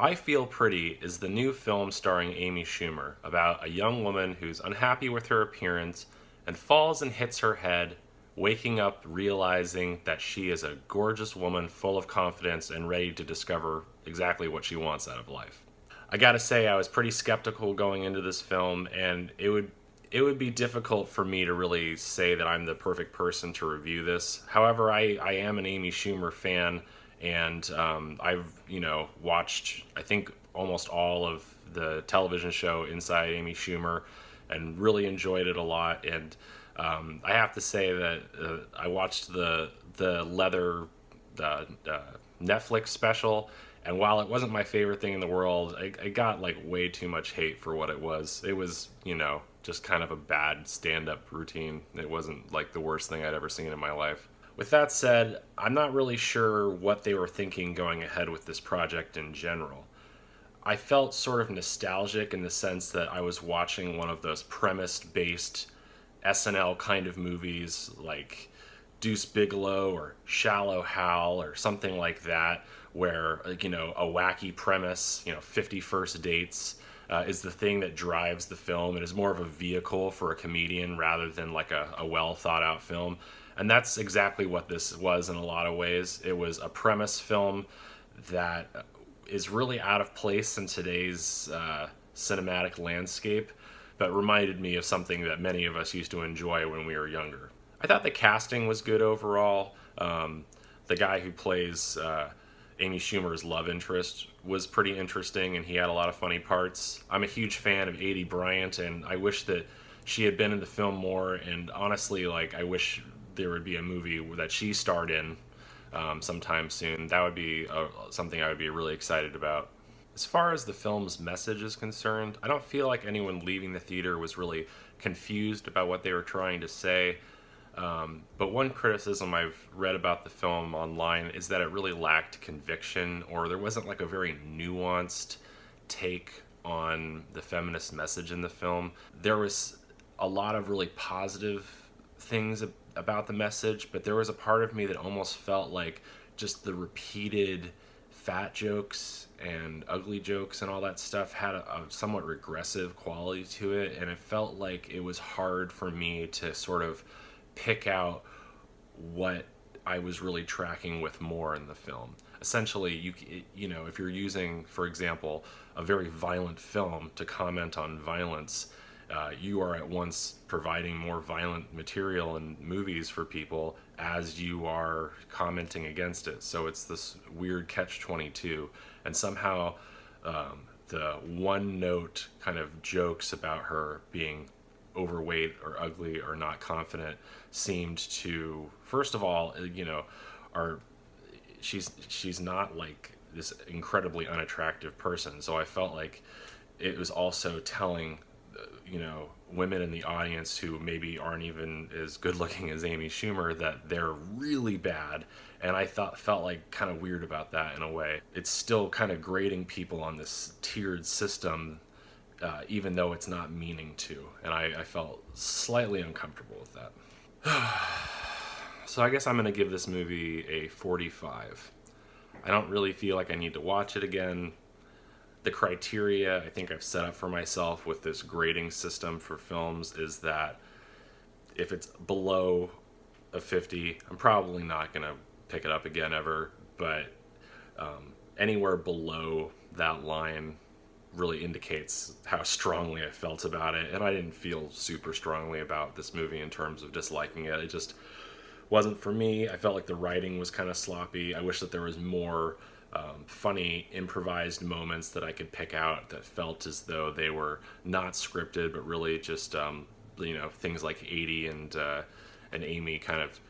I Feel Pretty is the new film starring Amy Schumer about a young woman who's unhappy with her appearance and falls and hits her head, waking up realizing that she is a gorgeous woman full of confidence and ready to discover exactly what she wants out of life. I gotta say, I was pretty skeptical going into this film, and it would be difficult for me to really say that I'm the perfect person to review this. However, I am an Amy Schumer fan, and I've watched, I think, almost all of the television show Inside Amy Schumer, and really enjoyed it a lot. And I have to say that I watched the leather uh, uh, Netflix special, and while it wasn't my favorite thing in the world, it got like way too much hate for what it was. It was, just kind of a bad stand-up routine. It wasn't like the worst thing I'd ever seen in my life. With that said, I'm not really sure what they were thinking going ahead with this project in general. I felt sort of nostalgic in the sense that I was watching one of those premise-based SNL kind of movies like Deuce Bigelow or Shallow Hal or something like that, where a wacky premise, 50 First Dates, is the thing that drives the film. It is more of a vehicle for a comedian rather than like a well thought out film. And that's exactly what this was in a lot of ways. It was a premise film that is really out of place in today's cinematic landscape, but reminded me of something that many of us used to enjoy when we were younger. I thought the casting was good overall. The guy who plays Amy Schumer's love interest was pretty interesting, and he had a lot of funny parts. I'm a huge fan of Adie Bryant, and I wish that she had been in the film more. And honestly, like, I wish there would be a movie that she starred in sometime soon. That would be something I would be really excited about. As far as the film's message is concerned, I don't feel like anyone leaving the theater was really confused about what they were trying to say. But one criticism I've read about the film online is that it really lacked conviction, or there wasn't like a very nuanced take on the feminist message in the film. There was a lot of really positive things about the message, but there was a part of me that almost felt like just the repeated fat jokes and ugly jokes and all that stuff had a somewhat regressive quality to it, and it felt like it was hard for me to sort of pick out what I was really tracking with more in the film. Essentially, if you're using, for example, a very violent film to comment on violence, you are at once providing more violent material and movies for people as you are commenting against it. So it's this weird catch-22, and somehow the one-note kind of jokes about her being overweight or ugly or not confident seemed to, first of all, are she's not like this incredibly unattractive person. So I felt like it was also telling women in the audience who maybe aren't even as good looking as Amy Schumer that they're really bad. And I felt like kind of weird about that in a way. It's still kind of grading people on this tiered system, even though it's not meaning to. And I felt slightly uncomfortable with that. So I guess I'm going to give this movie a 45. I don't really feel like I need to watch it again. The criteria I think I've set up for myself with this grading system for films is that if it's below a 50, I'm probably not going to pick it up again ever. But anywhere below that line really indicates how strongly I felt about it. And I didn't feel super strongly about this movie in terms of disliking it. It just wasn't for me. I felt like the writing was kind of sloppy. I wish that there was more funny improvised moments that I could pick out that felt as though they were not scripted, but really just things like Adie and Amy kind of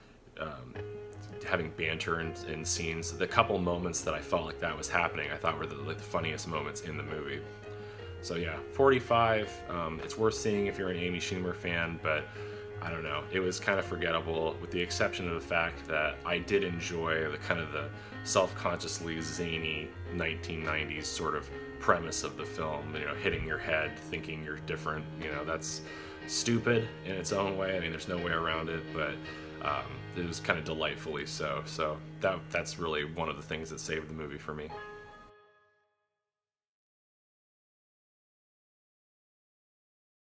having banter in scenes. The couple moments that I felt like that was happening, I thought were the funniest moments in the movie. So yeah, 45. It's worth seeing if you're an Amy Schumer fan, but I don't know. It was kind of forgettable, with the exception of the fact that I did enjoy the kind of the self-consciously zany 1990s sort of premise of the film. Hitting your head, thinking you're different. That's stupid in its own way. I mean, there's no way around it, but it was kind of delightfully so. So that's really one of the things that saved the movie for me.